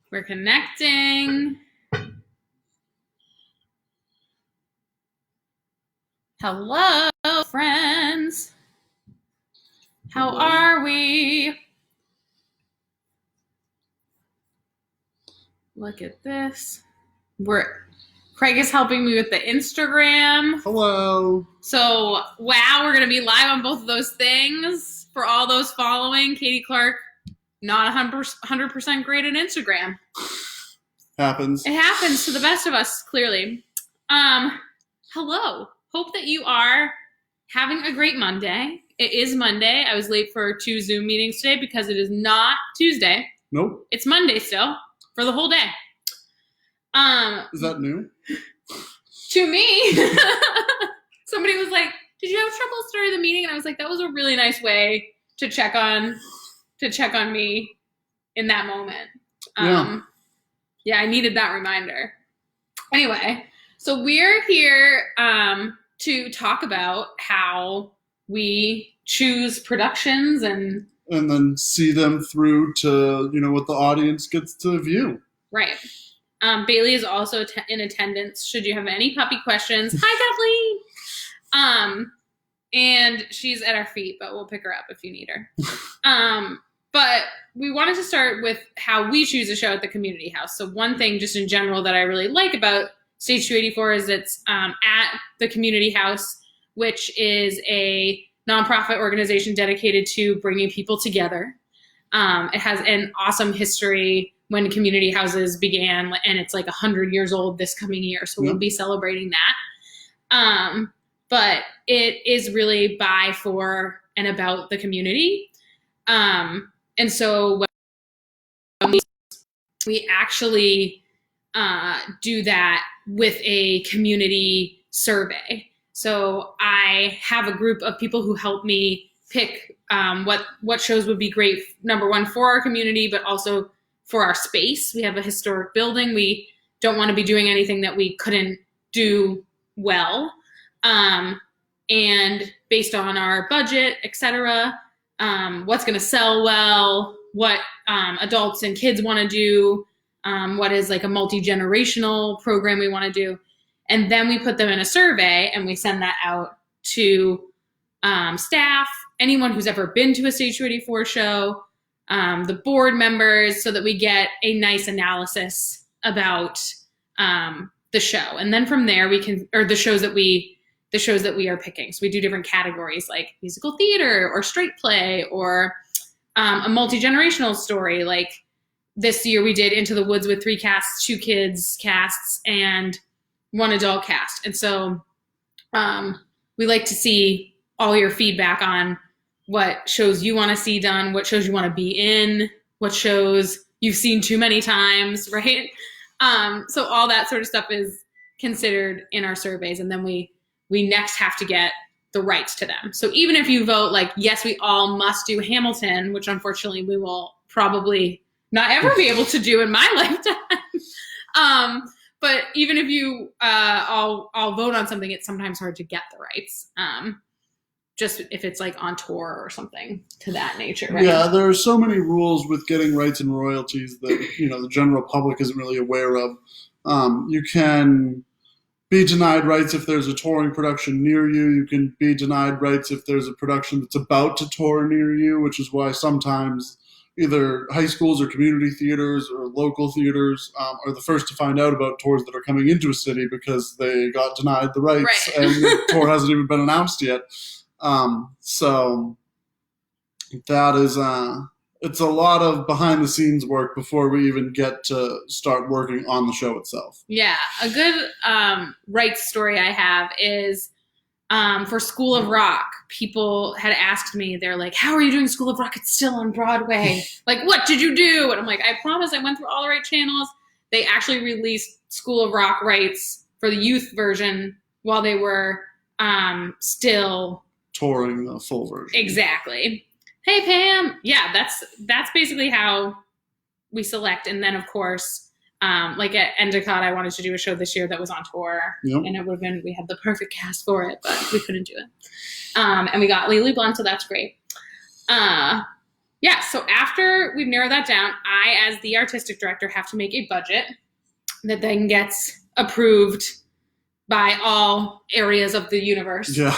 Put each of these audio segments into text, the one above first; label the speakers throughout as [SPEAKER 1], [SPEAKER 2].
[SPEAKER 1] We're connecting. Hello, friends. How are we? Look at this. Craig is helping me with the Instagram.
[SPEAKER 2] Hello.
[SPEAKER 1] So, wow, we're going to be live on both of those things. For all those following, Katie Clark, not 100% great at Instagram.
[SPEAKER 2] Happens.
[SPEAKER 1] It happens to the best of us, clearly. Hello. Hope that you are having a great Monday. It is Monday. I was late for 2 Zoom meetings today because it is not Tuesday.
[SPEAKER 2] Nope.
[SPEAKER 1] It's Monday still for the whole day.
[SPEAKER 2] Is that new?
[SPEAKER 1] To me. Somebody was like, did you have trouble starting the meeting? And I was like, that was a really nice way to check on me in that moment. Yeah, I needed that reminder. Anyway, so we're here to talk about how we choose productions and
[SPEAKER 2] then see them through to, what the audience gets to view.
[SPEAKER 1] Right. Bailey is also in attendance should you have any puppy questions. Hi, Kathleen. And she's at our feet, but we'll pick her up if you need her. But we wanted to start with how we choose a show at the community house. So one thing just in general that I really like about Stage 284 is it's at the community house, which is a nonprofit organization dedicated to bringing people together. It has an awesome history when community houses began, and it's like 100 years old this coming year. So we'll be celebrating that. But it is really by, for, and about the community. And so we actually do that with a community survey. So I have a group of people who help me pick what shows would be great, number one, for our community, but also for our space. We have a historic building. We don't want to be doing anything that we couldn't do well. And based on our budget, et cetera, what's going to sell well, what adults and kids want to do, what is like a multi-generational program we want to do. And then we put them in a survey and we send that out to staff, anyone who's ever been to a Stage 284 show, the board members, so that we get a nice analysis about the show. And then from there we can, or the shows that we are picking. So we do different categories like musical theater or straight play or a multi-generational story. Like this year we did Into the Woods with 3 casts, 2 kids casts, and 1 adult cast. And so we like to see all your feedback on what shows you want to see done, what shows you want to be in, what shows you've seen too many times, right? So all that sort of stuff is considered in our surveys. And then we next have to get the rights to them. So even if you vote like, yes, we all must do Hamilton, which unfortunately we will probably not ever be able to do in my lifetime. But even if you all vote on something, it's sometimes hard to get the rights. Just if it's like on tour or something to that nature, right?
[SPEAKER 2] Yeah, there are so many rules with getting rights and royalties that, the general public isn't really aware of. You can be denied rights if there's a touring production near you. You can be denied rights if there's a production that's about to tour near you, which is why sometimes either high schools or community theaters or local theaters are the first to find out about tours that are coming into a city because they got denied the rights and the tour hasn't even been announced yet. So that is, it's a lot of behind the scenes work before we even get to start working on the show itself.
[SPEAKER 1] Yeah. A good rights story I have is for School of Rock. People had asked me, they're like, how are you doing School of Rock? It's still on Broadway. Like, what did you do? And I'm like, I promise I went through all the right channels. They actually released School of Rock rights for the youth version while they were still
[SPEAKER 2] touring the full version.
[SPEAKER 1] Exactly. Hey, Pam. Yeah, that's basically how we select. And then, of course, like at Endicott, I wanted to do a show this year that was on tour.
[SPEAKER 2] Yep.
[SPEAKER 1] And it would have been, we had the perfect cast for it, but we couldn't do it. And we got Lily Blunt, so that's great. Yeah, so after we've narrowed that down, I, as the artistic director, have to make a budget that then gets approved by all areas of the universe.
[SPEAKER 2] Yeah.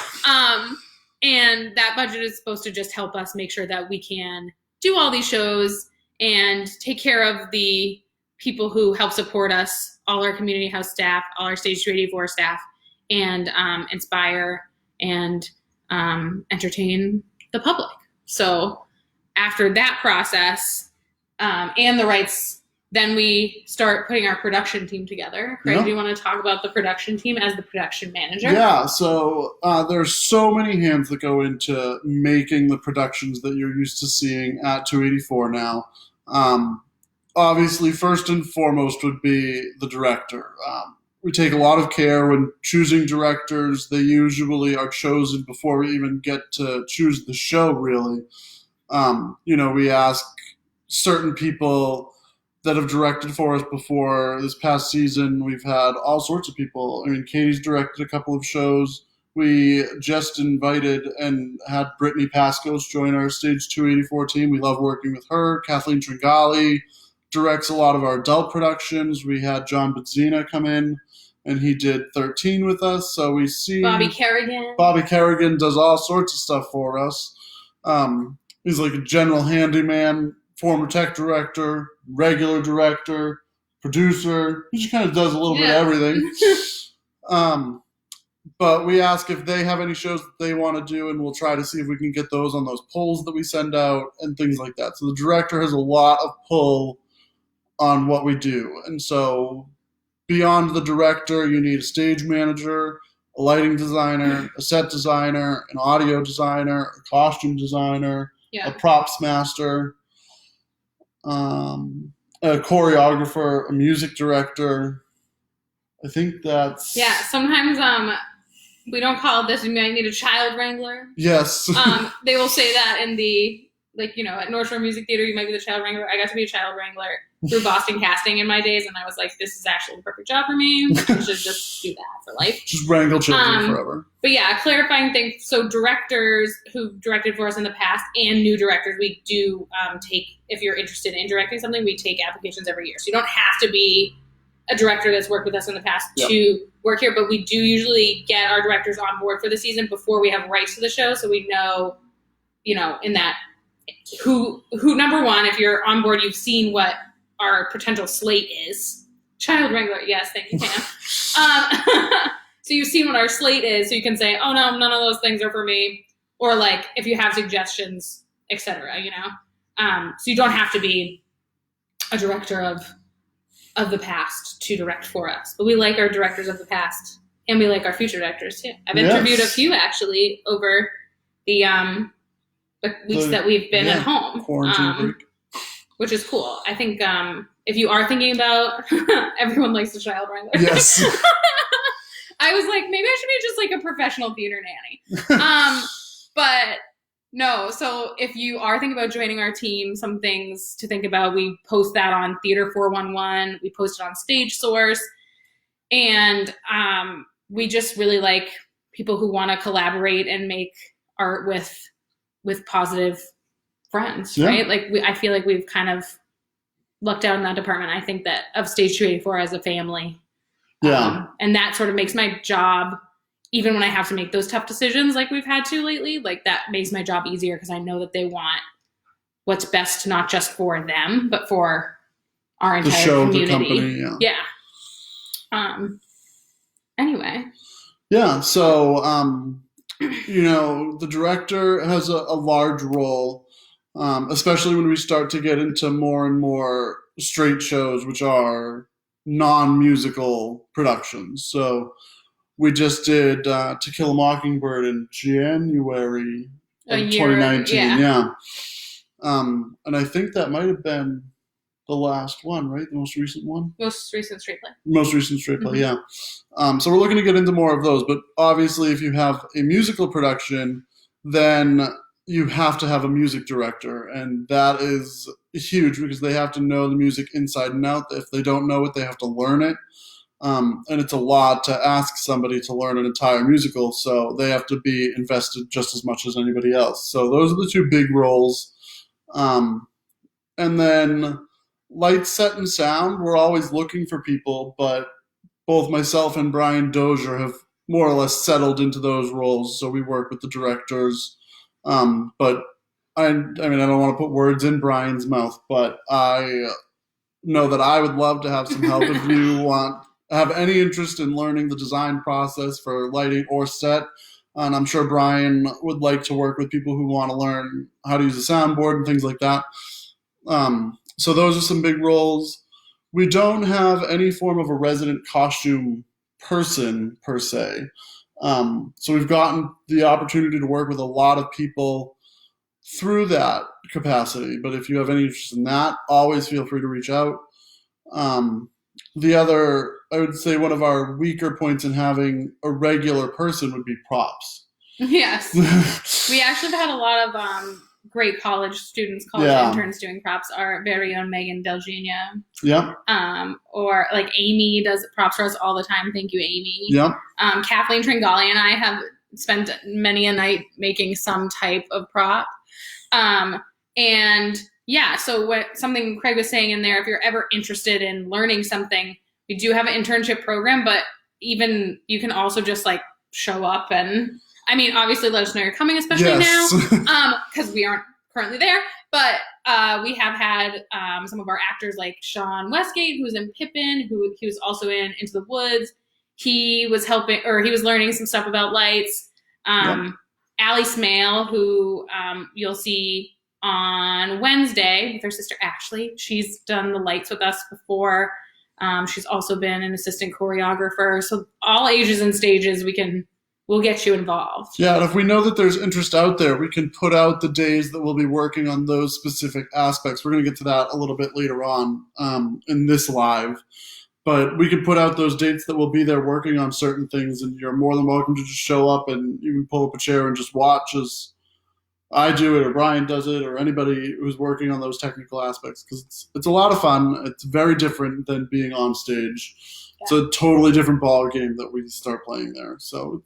[SPEAKER 1] And that budget is supposed to just help us make sure that we can do all these shows and take care of the people who help support us, all our community house staff, all our Stage 284 staff, and inspire and entertain the public. So after that process and the rights, then we start putting our production team together. Craig, do you want to talk about the production team as the production manager?
[SPEAKER 2] Yeah, so there's so many hands that go into making the productions that you're used to seeing at 284 now. Obviously, first and foremost would be the director. We take a lot of care when choosing directors. They usually are chosen before we even get to choose the show, really. We ask certain people that have directed for us before. This past season, we've had all sorts of people. I mean, Katie's directed a couple of shows. We just invited and had Brittany Pascos join our Stage 284 team. We love working with her. Kathleen Tringali directs a lot of our adult productions. We had John Benzina come in, and he did 13 with us. So we see
[SPEAKER 1] Bobby Kerrigan.
[SPEAKER 2] Bobby Kerrigan does all sorts of stuff for us. He's like a general handyman, former tech director, regular director, producer. He just kind of does a little bit of everything. But we ask if they have any shows that they want to do, and we'll try to see if we can get those on those polls that we send out and things like that. So the director has a lot of pull on what we do. And so beyond the director, you need a stage manager, a lighting designer, a set designer, an audio designer, a costume designer, a props master, a choreographer, a music director. I think that's...
[SPEAKER 1] Yeah, sometimes we don't call it this. We might need a child wrangler.
[SPEAKER 2] Yes.
[SPEAKER 1] They will say that in the, at North Shore Music Theater, you might be the child wrangler. I got to be a child wrangler through Boston Casting in my days, and I was like, this is actually the perfect job for me. I should just do that for life.
[SPEAKER 2] Just wrangle children forever.
[SPEAKER 1] But yeah, a clarifying thing. So directors who directed for us in the past and new directors, we do take, if you're interested in directing something, we take applications every year. So you don't have to be a director that's worked with us in the past to work here, but we do usually get our directors on board for the season before we have rights to the show, so we know, in that who number one, if you're on board, you've seen what our potential slate is. Child wrangler, yes, thank you, Pam. So you've seen what our slate is, so you can say, oh no, none of those things are for me, or if you have suggestions, etc. So you don't have to be a director of the past to direct for us, but we like our directors of the past, and we like our future directors too. I've interviewed a few actually over the weeks that we've been at home, quarantine break, which is cool. I think if you are thinking about, everyone likes the child wrangler. Yes. I was like, maybe I should be just a professional theater nanny. But no, so if you are thinking about joining our team, some things to think about. We post that on Theater 411. We post it on Stage Source. And we just really like people who want to collaborate and make art with positive friends, right? I feel like we've kind of lucked out in that department. I think that of Stage 284 as a family. Yeah. And that sort of makes my job, even when I have to make those tough decisions like we've had to lately, that makes my job easier because I know that they want what's best, not just for them, but for our entire community. The company, yeah. Anyway.
[SPEAKER 2] Yeah. So, the director has a large role, especially when we start to get into more and more straight shows, which are non-musical productions. So we just did To Kill a Mockingbird in January of 2019. Yeah. And I think that might have been the last one, right? The most recent one?
[SPEAKER 1] Most recent straight play.
[SPEAKER 2] Most recent straight play, yeah. So we're looking to get into more of those. But obviously, if you have a musical production, then you have to have a music director. And that is huge because they have to know the music inside and out. If they don't know it, they have to learn it. And it's a lot to ask somebody to learn an entire musical, so they have to be invested just as much as anybody else. So those are the two big roles. Um, and then lights, set, and sound, we're always looking for people, but both myself and Brian Dozier have more or less settled into those roles. So we work with the directors. But I mean, I don't want to put words in Brian's mouth, but I know that I would love to have some help if you have any interest in learning the design process for lighting or set. And I'm sure Brian would like to work with people who want to learn how to use a soundboard and things like that. So those are some big roles. We don't have any form of a resident costume person per se. So we've gotten the opportunity to work with a lot of people through that capacity. But if you have any interest in that, always feel free to reach out. The other, I would say, one of our weaker points in having a regular person would be props.
[SPEAKER 1] Yes. We actually have had a lot of great college students, college interns doing props. Our very own Megan Delgenia.
[SPEAKER 2] Yeah.
[SPEAKER 1] Or like Amy does props for us all the time. Thank you, Amy.
[SPEAKER 2] Yeah.
[SPEAKER 1] Kathleen Tringali and I have spent many a night making some type of prop. And yeah, so something Craig was saying in there, if you're ever interested in learning something, we do have an internship program, but even you can also just like show up and, I mean, obviously let us know you're coming, especially now, because we aren't currently there, but we have had some of our actors like Sean Westgate, who's in Pippin, he was also in Into the Woods. He was helping, or he was learning some stuff about lights. Allie Smale, who you'll see on Wednesday with her sister Ashley. She's done the lights with us before. She's also been an assistant choreographer. So all ages and stages, we'll get you involved.
[SPEAKER 2] Yeah, and if we know that there's interest out there, we can put out the days that we'll be working on those specific aspects. We're going to get to that a little bit later on in this live. But we can put out those dates that we'll be there working on certain things, and you're more than welcome to just show up and you can pull up a chair and just watch as I do it or Brian does it or anybody who's working on those technical aspects, because it's a lot of fun. It's very different than being on stage. Yeah. It's a totally different ball game that we start playing there. So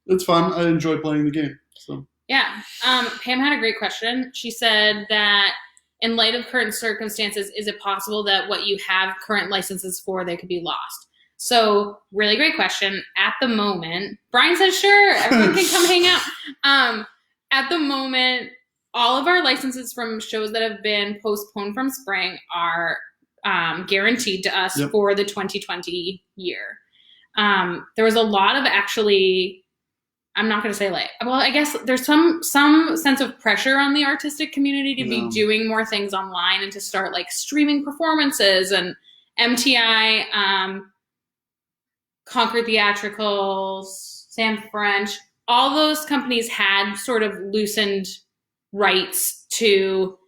[SPEAKER 2] it's fun. I enjoy playing the game. So
[SPEAKER 1] yeah. Pam had a great question. She said that in light of current circumstances, is it possible that what you have current licenses for, they could be lost? So really great question. At the moment, Brian says, sure, everyone can come hang out. At the moment, all of our licenses from shows that have been postponed from spring are guaranteed to us for the 2020 year. There was a lot of actually, I'm not going to say well, I guess there's some sense of pressure on the artistic community to be doing more things online and to start like streaming performances, and MTI, Concord Theatricals, Sam French, all those companies had sort of loosened rights to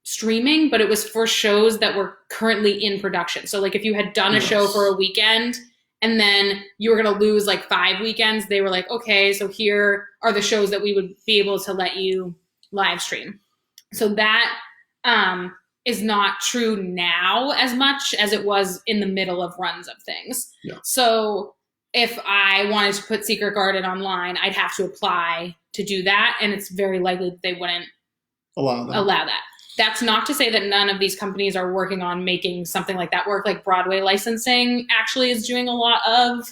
[SPEAKER 1] streaming, but it was for shows that were currently in production. So like if you had done a show for a weekend and then you were going to lose like 5 weekends, they were like, okay, so here are the shows that we would be able to let you live stream. So that is not true now as much as it was in the middle of runs of things. Yeah. So if I wanted to put Secret Garden online, I'd have to apply to do that, and it's very likely that they wouldn't allow that. That's not to say that none of these companies are working on making something like that work. Like Broadway licensing actually is doing a lot of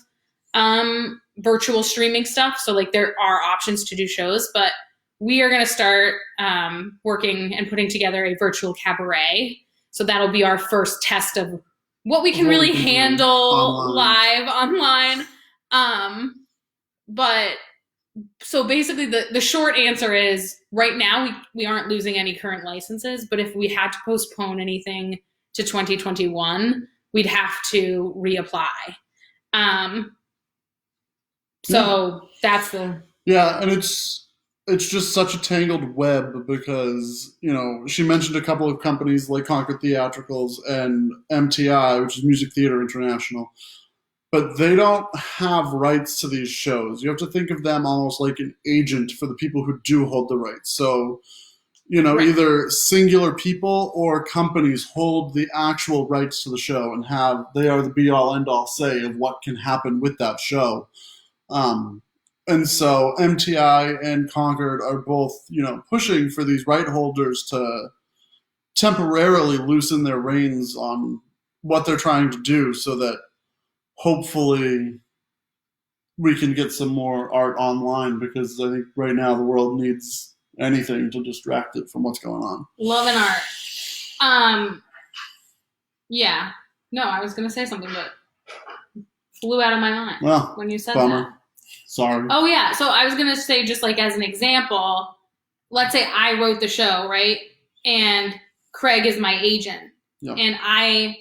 [SPEAKER 1] virtual streaming stuff. So like there are options to do shows, but we are going to start working and putting together a virtual cabaret. So that'll be our first test of what we can really handle live online. But so basically the short answer is right now we aren't losing any current licenses, but if we had to postpone anything to 2021, we'd have to reapply. So that's the...
[SPEAKER 2] Yeah, and it's just such a tangled web because, she mentioned a couple of companies like Concord Theatricals and MTI, which is Music Theater International, but they don't have rights to these shows. You have to think of them almost like an agent for the people who do hold the rights. So, either singular people or companies hold the actual rights to the show and they are the be-all, end-all say of what can happen with that show. And so MTI and Concord are both, pushing for these right holders to temporarily loosen their reins on what they're trying to do so that hopefully we can get some more art online, because I think right now the world needs anything to distract it from what's going on.
[SPEAKER 1] Love and art. Yeah. No, I was going to say something, but flew out of my mind when you said
[SPEAKER 2] bummer.
[SPEAKER 1] that.
[SPEAKER 2] Sorry.
[SPEAKER 1] Oh, yeah. So I was going to say, just like as an example, let's say I wrote the show, right? And Craig is my agent.
[SPEAKER 2] Yeah.
[SPEAKER 1] And I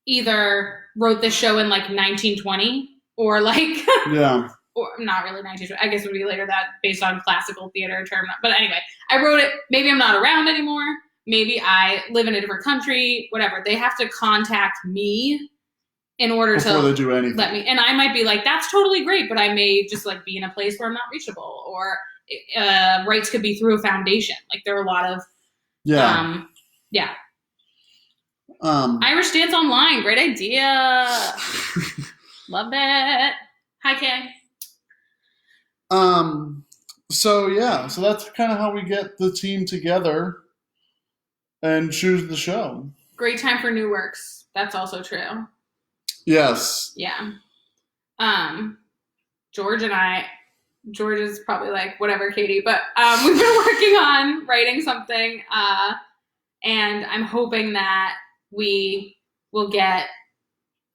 [SPEAKER 1] either wrote the show in like 1920 or like,
[SPEAKER 2] yeah,
[SPEAKER 1] or not really 1920. I guess it would be later, that based on classical theater term. But anyway, I wrote it. Maybe I'm not around anymore. Maybe I live in a different country, whatever. They have to contact me in order
[SPEAKER 2] before they do anything.
[SPEAKER 1] Let me. And I might be like, that's totally great, but I may just like be in a place where I'm not reachable, or rights could be through a foundation. Like there are a lot of, Irish Dance Online, great idea. Love it. Hi, Kay.
[SPEAKER 2] So that's kind of how we get the team together and choose the show.
[SPEAKER 1] Great time for new works. That's also true.
[SPEAKER 2] Yes.
[SPEAKER 1] Yeah. George is probably like, whatever, Katie, but we've been working on writing something, and I'm hoping that we will get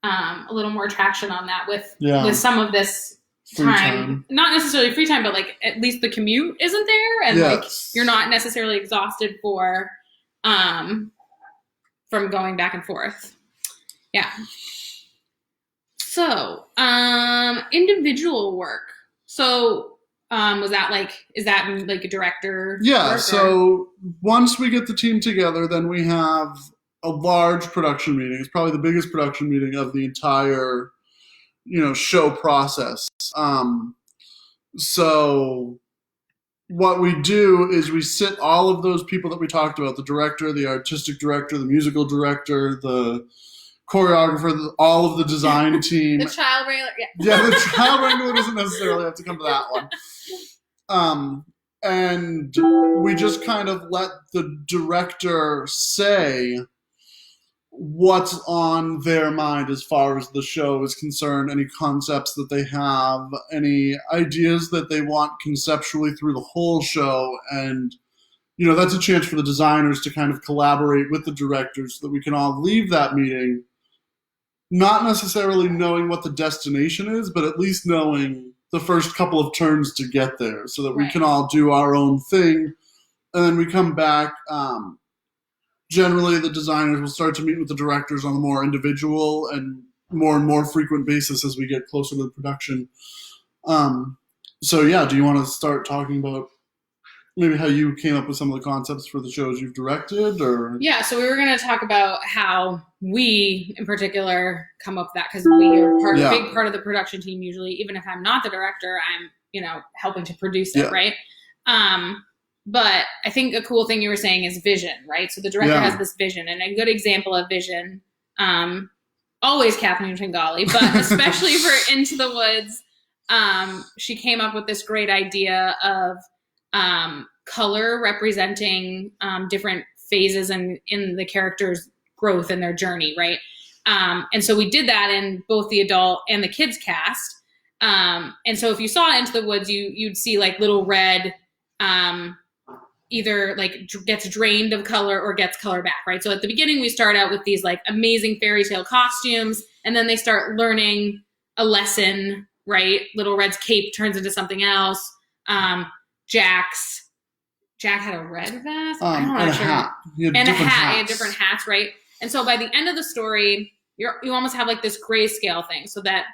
[SPEAKER 1] a little more traction on that with some of this time. Not necessarily free time, but like at least the commute isn't there, and like you're not necessarily exhausted from going back and forth. Yeah. So, individual work. So, is that like a director?
[SPEAKER 2] Yeah. So once we get the team together, then we have a large production meeting. It's probably the biggest production meeting of the entire, show process. So what we do is we sit all of those people that we talked about, the director, the artistic director, the musical director, the choreographer, all of the design team.
[SPEAKER 1] The child wrangler.
[SPEAKER 2] Yeah, the child wrangler doesn't necessarily have to come to that one. And we just kind of let the director say what's on their mind as far as the show is concerned, any concepts that they have, any ideas that they want conceptually through the whole show. And, that's a chance for the designers to kind of collaborate with the directors so that we can all leave that meeting not necessarily knowing what the destination is, but at least knowing the first couple of turns to get there so that we can all do our own thing. And then we come back. Generally, the designers will start to meet with the directors on a more individual and more frequent basis as we get closer to the production. Do you want to start talking about maybe how you came up with some of the concepts for the shows you've directed? Or
[SPEAKER 1] so we were going to talk about how we, in particular, come up with that, because we are a big part of the production team usually. Even if I'm not the director, I'm helping to produce it, right? But I think a cool thing you were saying is vision, right? So the director has this vision, and a good example of vision, always Kathleen Tringali, but especially for Into the Woods, she came up with this great idea of color representing different phases in the character's growth and their journey, right? And so we did that in both the adult and the kids cast. And so if you saw Into the Woods, you'd see like little red either like gets drained of color or gets color back, right? So at the beginning, we start out with these like amazing fairy tale costumes, and then they start learning a lesson, right? Little Red's cape turns into something else. Jack had a red vest,
[SPEAKER 2] and a hat.
[SPEAKER 1] He had different hats, right? And so by the end of the story, you almost have like this grayscale thing, so that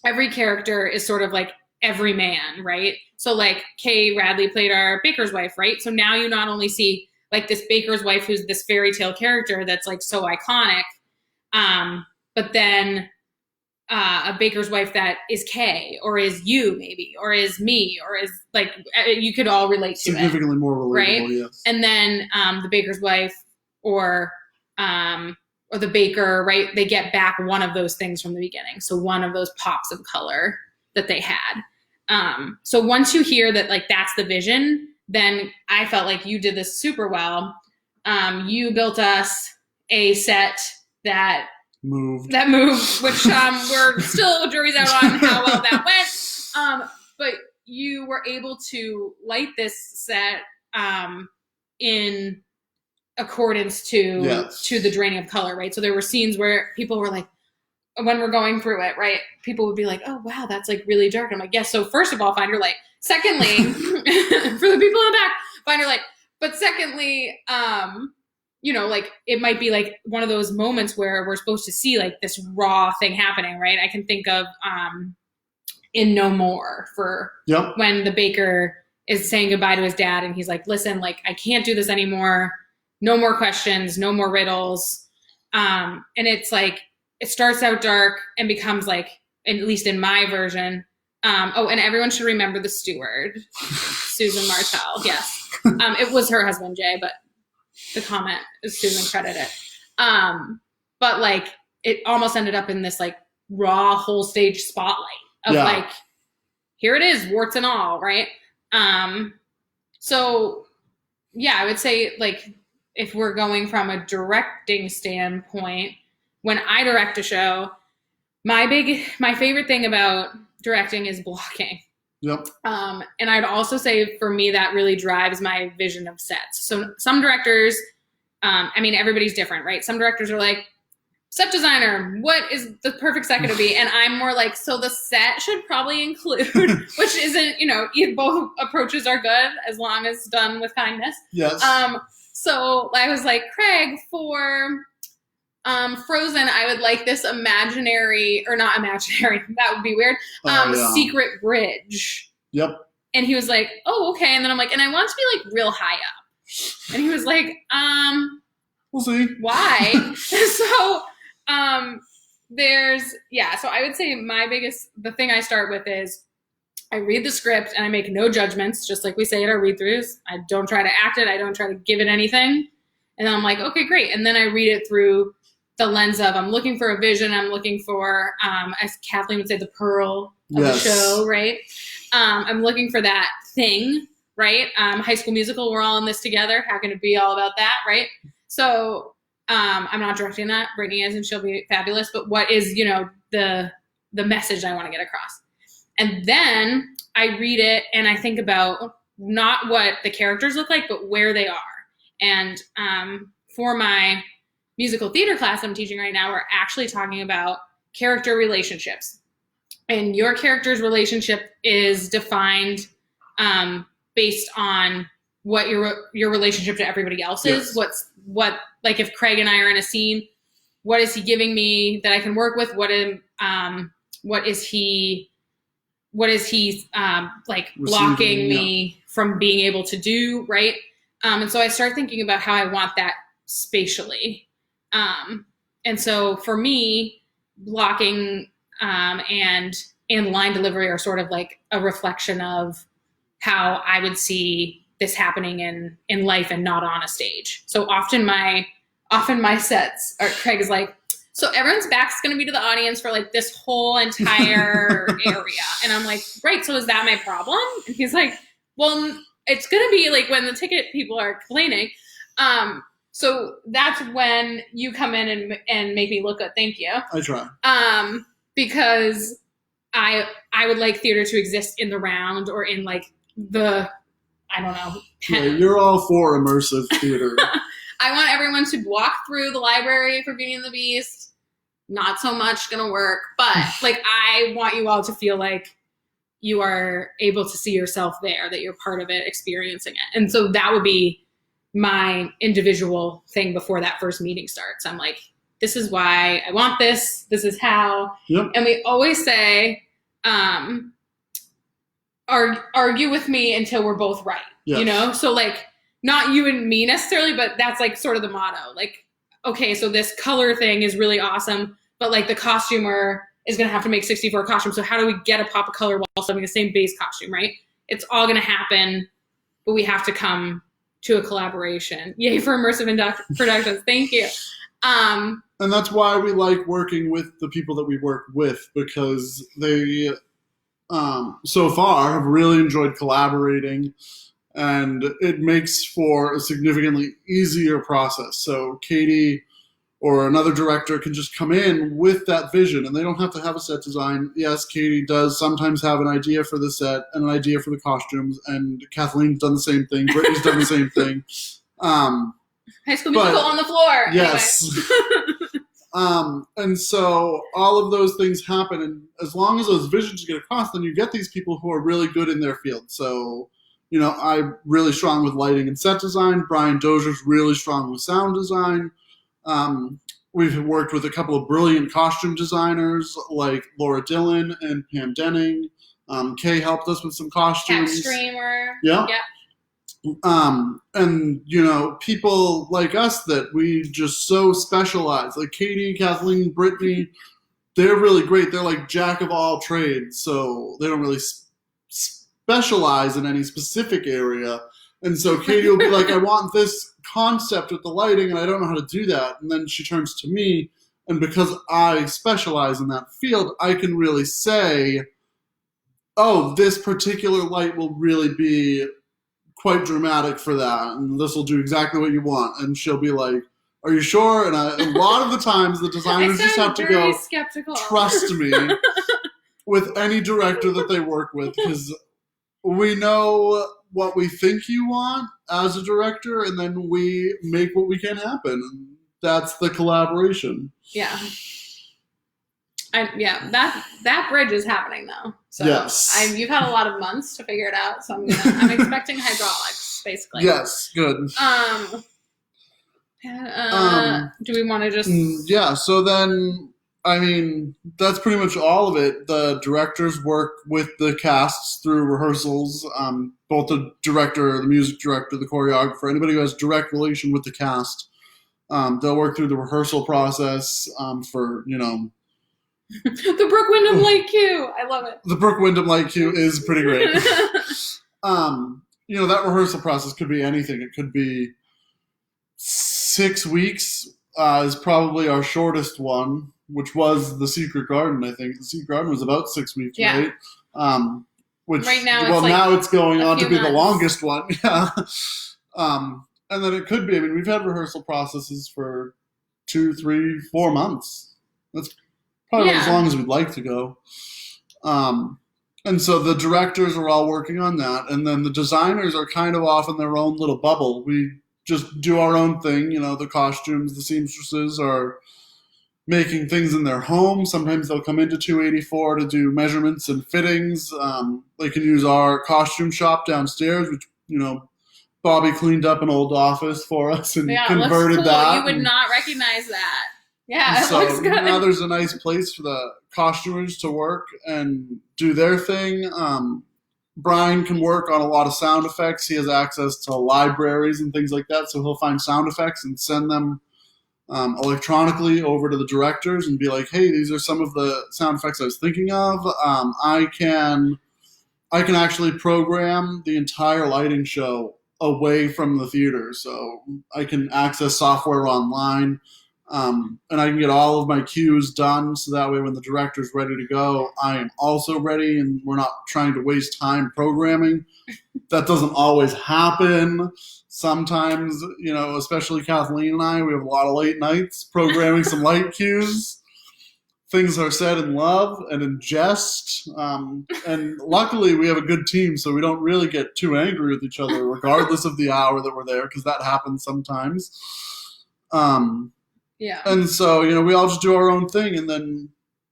[SPEAKER 1] every character is sort of like every man, right? So like Kay Radley played our baker's wife, right? So now you not only see like this baker's wife who's this fairy tale character that's like so iconic, but then a baker's wife that is Kay, or is you maybe, or is me, or is like, you could all relate to
[SPEAKER 2] significantly more relatable,
[SPEAKER 1] right?
[SPEAKER 2] Yes.
[SPEAKER 1] And then the baker's wife or the baker, right? They get back one of those things from the beginning. So one of those pops of color that they had. So once you hear that, like, that's the vision, then I felt like you did this super well. You built us a set that
[SPEAKER 2] moved,
[SPEAKER 1] which we're still jury's out on how well that went. But you were able to light this set in accordance to the draining of color, right? So there were scenes where people were like, when we're going through it, right, people would be like, oh, wow, that's like really dark. I'm like, yes. So first of all, find your light. Secondly, for the people in the back, find your light. But secondly, you know, like, it might be like one of those moments where we're supposed to see like this raw thing happening, right? I can think of in No More for when the baker is saying goodbye to his dad and he's like, listen, like, I can't do this anymore. No more questions, no more riddles. And it's like, it starts out dark and becomes like, at least in my version. Oh, and everyone should remember the steward, Susan Martell. Yes. It was her husband, Jay, but the comment is Susan credited. But like, it almost ended up in this like raw whole stage spotlight of like, here it is, warts and all, right? So yeah, I would say, like, if we're going from a directing standpoint, when I direct a show, my favorite thing about directing is blocking.
[SPEAKER 2] Yep.
[SPEAKER 1] And I'd also say for me, that really drives my vision of sets. So some directors, I mean, everybody's different, right? Some directors are like, set designer, what is the perfect set going to be? And I'm more like, so the set should probably include, which isn't, you know, both approaches are good as long as done with kindness.
[SPEAKER 2] Yes.
[SPEAKER 1] So I was like, Craig, for Frozen, I would like this imaginary, or not imaginary, that would be weird, secret bridge.
[SPEAKER 2] Yep.
[SPEAKER 1] And he was like, oh, okay. And then I'm like, and I want it to be like real high up. And he was like,
[SPEAKER 2] we'll see.
[SPEAKER 1] Why? So so I would say the thing I start with is I read the script and I make no judgments, just like we say at our read-throughs. I don't try to act it. I don't try to give it anything. And then I'm like, okay, great. And then I read it through the lens of, I'm looking for a vision. I'm looking for, as Kathleen would say, the pearl of the show, right? I'm looking for that thing, right? High School Musical, we're all in this together. How can it be all about that, right? So I'm not directing that. Brittany is, and she'll be fabulous. But what is, you know, the message I want to get across? And then I read it and I think about not what the characters look like, but where they are. And for my musical theater class I'm teaching right now, we're actually talking about character relationships. And your character's relationship is defined based on what your relationship to everybody else is. What like if Craig and I are in a scene, what is he giving me that I can work with? What is he like blocking me from being able to do, right? And so I start thinking about how I want that spatially. And so for me, blocking and line delivery are sort of like a reflection of how I would see this happening in life and not on a stage. So often my sets are, Craig is like, so everyone's back's going to be to the audience for like this whole entire area. And I'm like, right, so is that my problem? And he's like, well, it's going to be like when the ticket people are complaining. So that's when you come in and make me look good. Thank you.
[SPEAKER 2] I try.
[SPEAKER 1] Because I would like theater to exist in the round or in like the, I don't know.
[SPEAKER 2] Yeah, you're all for immersive theater.
[SPEAKER 1] I want everyone to walk through the library for Beauty and the Beast. Not so much going to work, but like I want you all to feel like you are able to see yourself there, that you're part of it, experiencing it. And so that would be my individual thing before that first meeting starts. I'm like, this is why I want this. This is how. Yep. And we always say, argue with me until we're both right. Yes. You know? So like, not you and me necessarily, but that's like sort of the motto. Like, okay, so this color thing is really awesome, but like the costumer is going to have to make 64 costumes. So how do we get a pop of color while still having the same base costume, right? It's all going to happen, but we have to come to a collaboration. Yay for immersive productions. Thank you.
[SPEAKER 2] And that's why we like working with the people that we work with, because they so far have really enjoyed collaborating, and it makes for a significantly easier process. So Katie or another director can just come in with that vision, and they don't have to have a set design. Yes, Katie does sometimes have an idea for the set and an idea for the costumes, and Kathleen's done the same thing. Brittany's done the same thing.
[SPEAKER 1] High School Musical on the floor.
[SPEAKER 2] Yes.
[SPEAKER 1] Anyway.
[SPEAKER 2] And so all of those things happen, and as long as those visions get across, then you get these people who are really good in their field. So, I'm really strong with lighting and set design. Brian Dozier's really strong with sound design. We've worked with a couple of brilliant costume designers like Laura Dillon and Pam Denning. Kay helped us with some costumes.
[SPEAKER 1] Cat Streamer.
[SPEAKER 2] Yeah. And people like us that we just so specialize, like Katie, Kathleen, Brittany, they're really great. They're like jack of all trades, so they don't really specialize in any specific area. And so Katie will be like, I want this concept with the lighting, and I don't know how to do that. And then she turns to me, and because I specialize in that field, I can really say, oh, this particular light will really be quite dramatic for that, and this will do exactly what you want. And she'll be like, are you sure? And a lot of the times the designers just have to go,
[SPEAKER 1] skeptical.
[SPEAKER 2] Trust me, with any director that they work with, because we know what we think you want as a director, and then we make what we can happen. And that's the collaboration.
[SPEAKER 1] Yeah. That bridge is happening though. So
[SPEAKER 2] yes.
[SPEAKER 1] You've had a lot of months to figure it out, so I'm expecting hydraulics, basically.
[SPEAKER 2] Yes, good.
[SPEAKER 1] Do we want to just?
[SPEAKER 2] Yeah. So then, that's pretty much all of it. The directors work with the casts through rehearsals. Both the director, the music director, the choreographer, anybody who has direct relation with the cast, they'll work through the rehearsal process for
[SPEAKER 1] the Brooke Wyndham light cue. I love it.
[SPEAKER 2] The Brooke Wyndham light cue is pretty great. That rehearsal process could be anything. It could be 6 weeks is probably our shortest one, which was The Secret Garden, I think. The Secret Garden was about 6 weeks, right? Which
[SPEAKER 1] right now,
[SPEAKER 2] now it's going on to be
[SPEAKER 1] months.
[SPEAKER 2] the longest one. Yeah. And then it could be, we've had rehearsal processes for 2, 3, 4 months. That's probably as long as we'd like to go. And so the directors are all working on that. And then the designers are kind of off in their own little bubble. We just do our own thing. The costumes, the seamstresses are making things in their home. Sometimes they'll come into 284 to do measurements and fittings. They can use our costume shop downstairs, which, Bobby cleaned up an old office for us and converted
[SPEAKER 1] cool.
[SPEAKER 2] that.
[SPEAKER 1] You would not recognize that. Yeah,
[SPEAKER 2] so
[SPEAKER 1] it looks good.
[SPEAKER 2] Now there's a nice place for the costumers to work and do their thing. Brian can work on a lot of sound effects. He has access to libraries and things like that, so he'll find sound effects and send them electronically over to the directors and be like, hey, these are some of the sound effects I was thinking of. I can actually program the entire lighting show away from the theater, so I can access software online. And I can get all of my cues done, so that way when the director's ready to go, I am also ready, and we're not trying to waste time programming. That doesn't always happen. Sometimes, especially Kathleen and I, we have a lot of late nights programming some light cues. Things are said in love and in jest. And luckily we have a good team, so we don't really get too angry with each other, regardless of the hour that we're there, because that happens sometimes.
[SPEAKER 1] Yeah.
[SPEAKER 2] And so, we all just do our own thing, and then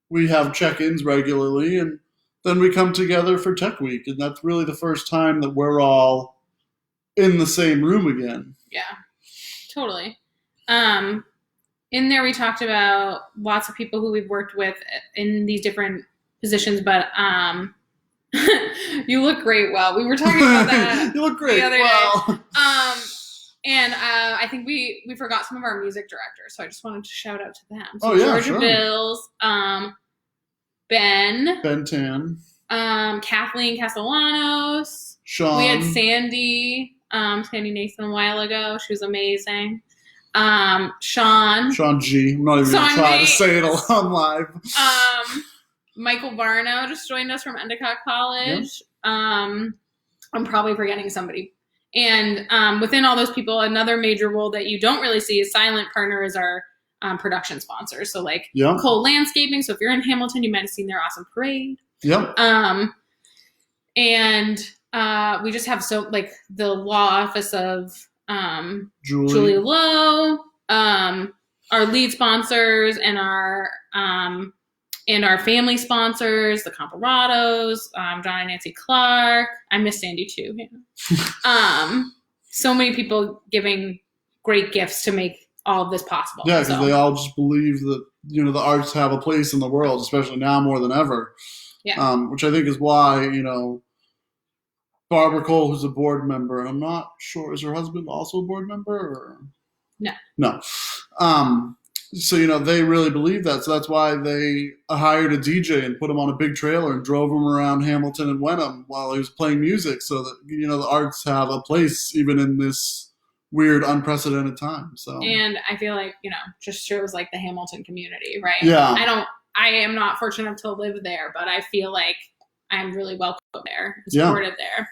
[SPEAKER 2] we have check-ins regularly, and then we come together for Tech Week, and that's really the first time that we're all in the same room again.
[SPEAKER 1] Yeah, totally. In there we talked about lots of people who we've worked with in these different positions, but you look great. Well, we were talking about that.
[SPEAKER 2] You look great.
[SPEAKER 1] The other day. And I think we forgot some of our music directors, so I just wanted to shout out to them. So Georgia Bills, Ben
[SPEAKER 2] Tan,
[SPEAKER 1] Kathleen Castellanos,
[SPEAKER 2] Sean.
[SPEAKER 1] We had Sandy Nathan a while ago. She was amazing. Sean
[SPEAKER 2] G. I'm not even going to try to say it on live.
[SPEAKER 1] Michael Varno just joined us from Endicott College. Yep. I'm probably forgetting somebody. And within all those people, another major role that you don't really see is silent partner is our production sponsors. So like Cole Landscaping. So if you're in Hamilton, you might have seen their awesome parade.
[SPEAKER 2] Yep.
[SPEAKER 1] And we just have the law office of Julie Lowe, our lead sponsors and our family sponsors, the Comparados, John and Nancy Clark. I miss Sandy too. Yeah. So many people giving great gifts to make all of this possible.
[SPEAKER 2] Yeah, because they all just believe that, the arts have a place in the world, especially now more than ever. Yeah. Which I think is why, Barbara Cole, who's a board member, and I'm not sure, is her husband also a board member? Or? No. So, they really believe that. So that's why they hired a DJ and put him on a big trailer and drove him around Hamilton and Wenham while he was playing music so that, the arts have a place even in this weird, unprecedented time. So,
[SPEAKER 1] and I feel like, just shows like the Hamilton community, right?
[SPEAKER 2] Yeah.
[SPEAKER 1] I am not fortunate enough to live there, but I feel like I'm really welcome there, supported there.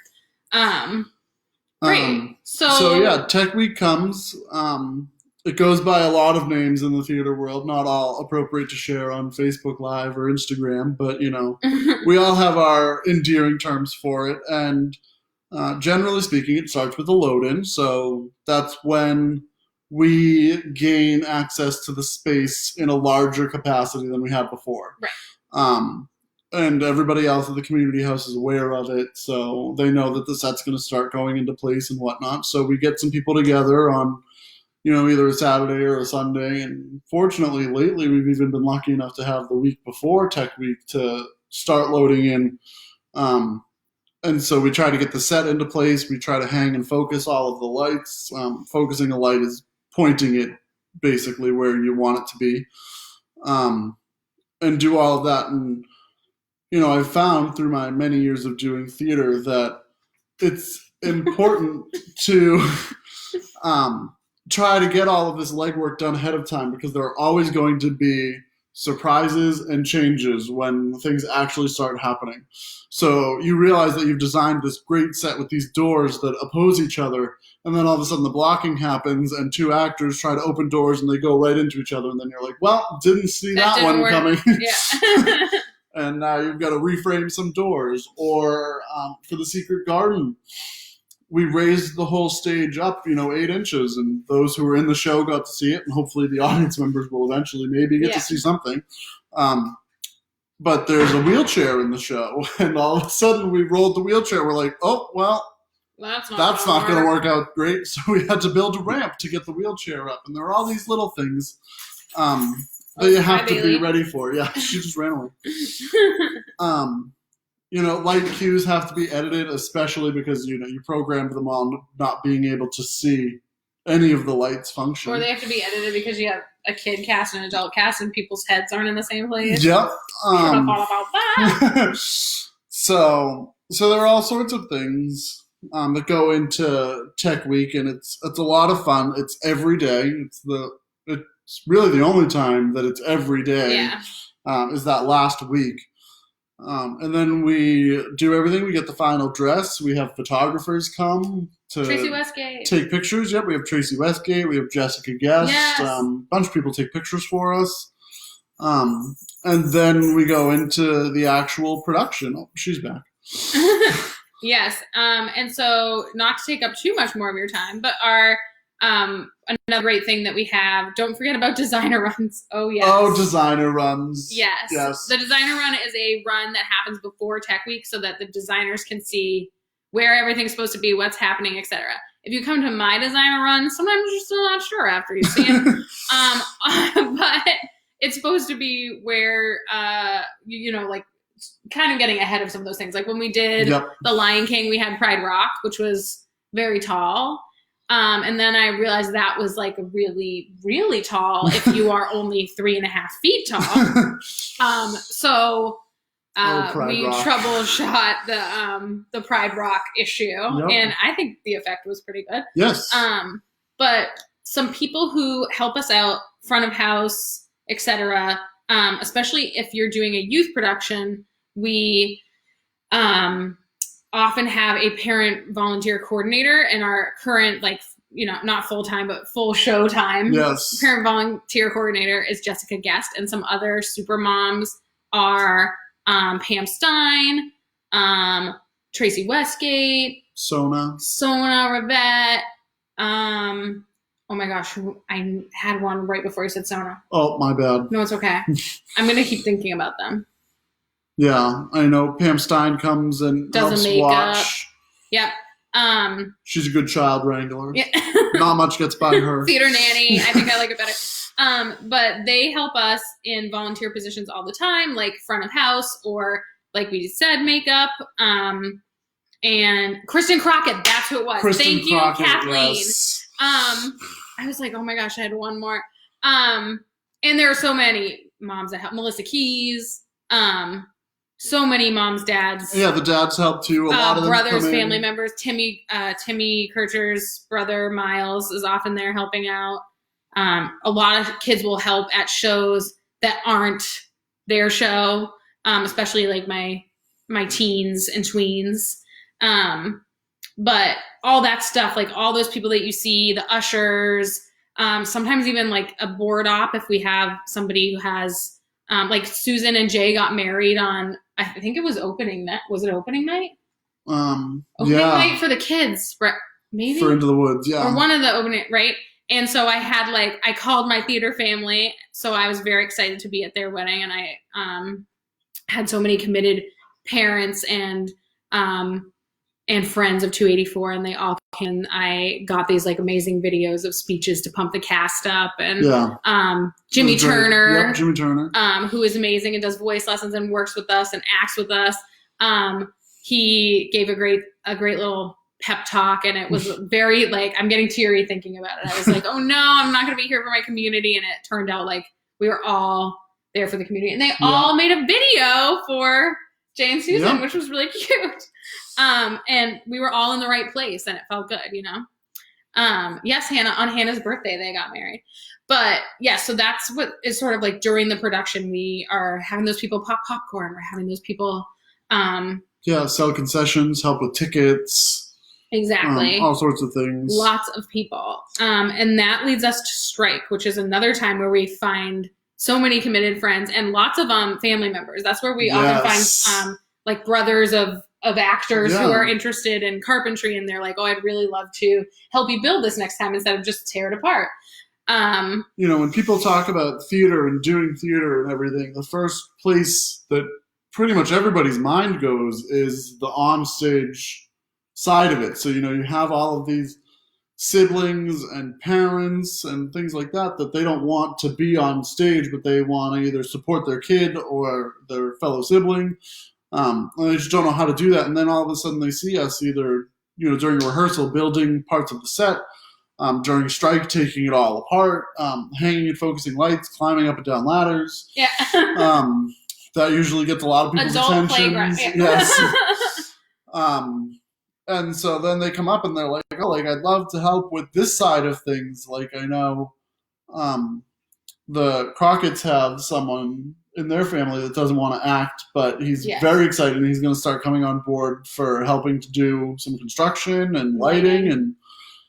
[SPEAKER 1] Great.
[SPEAKER 2] So yeah, Tech Week comes. It goes by a lot of names in the theater world, not all appropriate to share on Facebook Live or Instagram, but we all have our endearing terms for it. And generally speaking, it starts with a load-in. So that's when we gain access to the space in a larger capacity than we had before.
[SPEAKER 1] Right.
[SPEAKER 2] And everybody else at the community house is aware of it, so they know that the set's going to start going into place and whatnot. So we get some people together on, either a Saturday or a Sunday. And fortunately, lately, we've even been lucky enough to have the week before Tech Week to start loading in. And so we try to get the set into place. We try to hang and focus all of the lights. Focusing a light is pointing it basically where you want it to be. And do all of that. And, I've found through my many years of doing theater that it's important to try to get all of this legwork done ahead of time, because there are always going to be surprises and changes when things actually start happening. So you realize that you've designed this great set with these doors that oppose each other, and then all of a sudden the blocking happens and two actors try to open doors and they go right into each other, and then you're like, well, didn't see that one work. Coming.
[SPEAKER 1] Yeah.
[SPEAKER 2] And now you've got to reframe some doors. Or for the Secret Garden, we raised the whole stage up, 8 inches, and those who were in the show got to see it, and hopefully the audience members will eventually maybe get to see something. But there's a wheelchair in the show, and all of a sudden we rolled the wheelchair. We're like, oh, well, that's not going to work out great. So we had to build a ramp to get the wheelchair up. And there are all these little things that you have to be ready for. Yeah, she just ran away. Light cues have to be edited, especially because, you programmed them on not being able to see any of the lights function.
[SPEAKER 1] Or they have to be edited because you have a kid cast and an adult cast and people's heads aren't in the same place.
[SPEAKER 2] Yep.
[SPEAKER 1] Should have thought about that.
[SPEAKER 2] So there are all sorts of things that go into Tech Week, and it's a lot of fun. It's every day. It's really the only time that it's every day.
[SPEAKER 1] Yeah.
[SPEAKER 2] Is that last week. And then we do everything. We get the final dress. We have photographers come to
[SPEAKER 1] Tracy Westgate.
[SPEAKER 2] Take pictures. Yep, we have Tracy Westgate. We have Jessica Guest.
[SPEAKER 1] Yes.
[SPEAKER 2] A bunch of people take pictures for us. And then we go into the actual production. Oh, she's back.
[SPEAKER 1] Yes. And so not to take up too much more of your time, but our another great thing that we have, don't forget about designer runs. Oh, yes.
[SPEAKER 2] Oh, designer runs.
[SPEAKER 1] Yes. The designer run is a run that happens before Tech Week so that the designers can see where everything's supposed to be, what's happening, etc. If you come to my designer run, sometimes you're still not sure after you see it. But it's supposed to be where, like kind of getting ahead of some of those things. Like when we did The Lion King, we had Pride Rock, which was very tall. And then I realized that was like really, really tall if you are only 3.5 feet tall. So we troubleshot the Pride Rock issue, and I think the effect was pretty good.
[SPEAKER 2] Yes.
[SPEAKER 1] But some people who help us out, front of house, etc., especially if you're doing a youth production, we often have a parent volunteer coordinator, and our current, like, not full-time, but full show time.
[SPEAKER 2] Yes.
[SPEAKER 1] Parent volunteer coordinator is Jessica Guest, and some other super moms are Pam Stein, Tracy Westgate,
[SPEAKER 2] Sona
[SPEAKER 1] Rivette. Oh my gosh, I had one right before you said Sona.
[SPEAKER 2] Oh, my bad.
[SPEAKER 1] No, it's okay. I'm going to keep thinking about them.
[SPEAKER 2] Yeah, I know Pam Stein comes and
[SPEAKER 1] does
[SPEAKER 2] helps
[SPEAKER 1] a makeup.
[SPEAKER 2] watch.
[SPEAKER 1] Yep.
[SPEAKER 2] She's a good child wrangler.
[SPEAKER 1] Yeah.
[SPEAKER 2] Not much gets by her.
[SPEAKER 1] Theater nanny. I think I like it better. But they help us in volunteer positions all the time, like front of house, or like we said, makeup. And Kristen Crockett, that's who it was.
[SPEAKER 2] Kristen
[SPEAKER 1] Thank you,
[SPEAKER 2] Crockett,
[SPEAKER 1] Kathleen.
[SPEAKER 2] yes.
[SPEAKER 1] I was like, oh my gosh, I had one more. And there are so many moms that help. Melissa Keys. So many moms, dads.
[SPEAKER 2] Yeah, the dads help too. A lot of them
[SPEAKER 1] brothers,
[SPEAKER 2] come in.
[SPEAKER 1] family members. Timmy Kircher's brother Miles is often there helping out. A lot of kids will help at shows that aren't their show, especially like my teens and tweens. But all that stuff, like all those people that you see, the ushers, sometimes even like a board op if we have somebody who has, like Susan and Jay got married on, I think it was opening night. Was it opening night? Opening night for the kids, right? Maybe
[SPEAKER 2] for Into the Woods, yeah.
[SPEAKER 1] Or one of the opening, right? And so I called my theater family, so I was very excited to be at their wedding, and I had so many committed parents and friends of 284, and they all came. And I got these like amazing videos of speeches to pump the cast up, and Jimmy Turner, who is amazing and does voice lessons and works with us and acts with us. He gave a great little pep talk, and it was very like, I'm getting teary thinking about it. I was like, oh no, I'm not going to be here for my community, and it turned out like we were all there for the community, and they all made a video for Jay and Susan, which was really cute. And we were all in the right place, and it felt good, Yes, on Hannah's birthday, they got married. But yeah, so that's what is sort of like during the production, we are having those people pop popcorn. We're having those people,
[SPEAKER 2] sell concessions, help with tickets.
[SPEAKER 1] Exactly.
[SPEAKER 2] All sorts of things.
[SPEAKER 1] Lots of people. And that leads us to strike, which is another time where we find so many committed friends and lots of family members. That's where we often find like brothers of actors who are interested in carpentry, and they're like, oh, I'd really love to help you build this next time instead of just tear it apart.
[SPEAKER 2] When people talk about theater and doing theater and everything, the first place that pretty much everybody's mind goes is the onstage side of it. So, you have all of these siblings and parents and things like that they don't want to be on stage, but they want to either support their kid or their fellow sibling. And they just don't know how to do that. And then all of a sudden they see us either, during rehearsal, building parts of the set, during strike, taking it all apart, hanging and focusing lights, climbing up and down ladders.
[SPEAKER 1] Yeah.
[SPEAKER 2] That usually gets a lot of people's
[SPEAKER 1] Adult
[SPEAKER 2] attention.
[SPEAKER 1] Playground. Yeah.
[SPEAKER 2] Yes. And so then they come up and they're like, oh, like, I'd love to help with this side of things. Like, I know the Crockett's have someone in their family that doesn't want to act, but he's very excited, and he's going to start coming on board for helping to do some construction and lighting and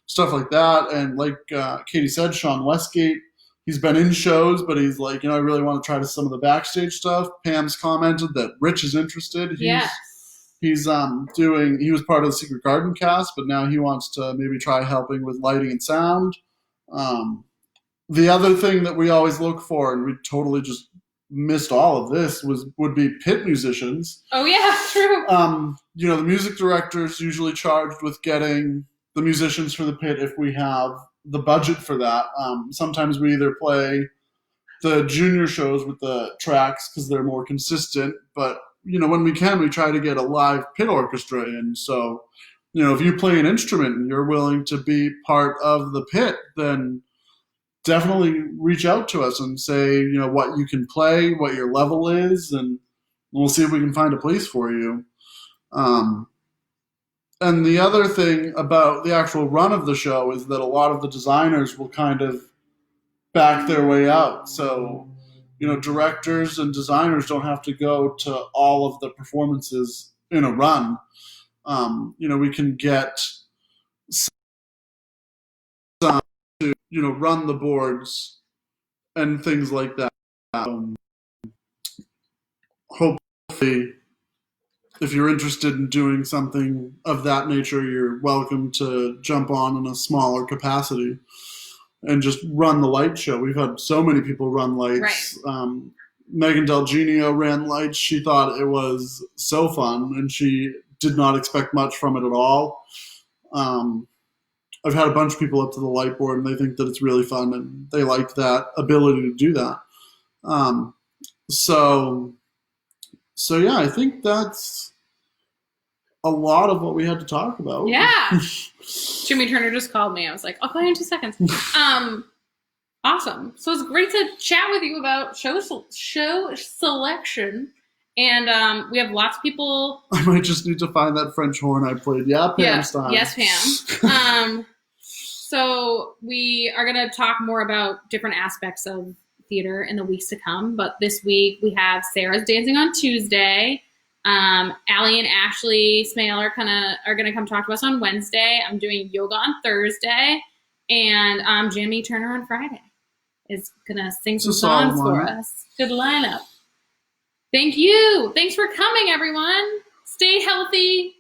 [SPEAKER 2] stuff like that. And like Katie said, Sean Westgate, he's been in shows, but he's like, I really want to try some of the backstage stuff. Pam's commented that Rich is interested. He was part of the Secret Garden cast, but now he wants to maybe try helping with lighting and sound. The other thing that we always look for, and we totally just missed all of this, would be pit musicians.
[SPEAKER 1] Oh yeah, true.
[SPEAKER 2] The music director's usually charged with getting the musicians for the pit if we have the budget for that. Sometimes we either play the junior shows with the tracks because they're more consistent, but when we can, we try to get a live pit orchestra in. So, if you play an instrument and you're willing to be part of the pit, then definitely reach out to us and say, what you can play, what your level is, and we'll see if we can find a place for you. And the other thing about the actual run of the show is that a lot of the designers will kind of back their way out. So directors and designers don't have to go to all of the performances in a run. We can get some to run the boards and things like that. Hopefully, if you're interested in doing something of that nature, you're welcome to jump on in a smaller capacity and just run the light show. We've had so many people run lights.
[SPEAKER 1] Right.
[SPEAKER 2] Megan Del Genio ran lights. She thought it was so fun, and she did not expect much from it at all. I've had a bunch of people up to the light board, and they think that it's really fun, and they like that ability to do that. So yeah, I think that's a lot of what we had to talk about.
[SPEAKER 1] Yeah. Jimmy Turner just called me. I was like, I'll call you in 2 seconds. Awesome. So it's great to chat with you about show selection. And we have lots of people.
[SPEAKER 2] I might just need to find that French horn I played. Yeah, Pam style.
[SPEAKER 1] Yes, Pam. So we are going to talk more about different aspects of theater in the weeks to come. But this week we have Sarah's Dancing on Tuesday. Allie and Ashley Smale are going to come talk to us on Wednesday. I'm doing yoga on Thursday. And Jimmy Turner on Friday is going to sing some songs for us. Good lineup. Thank you. Thanks for coming, everyone. Stay healthy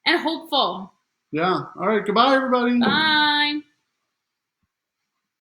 [SPEAKER 1] and hopeful.
[SPEAKER 2] Yeah. All right. Goodbye, everybody.
[SPEAKER 1] Bye.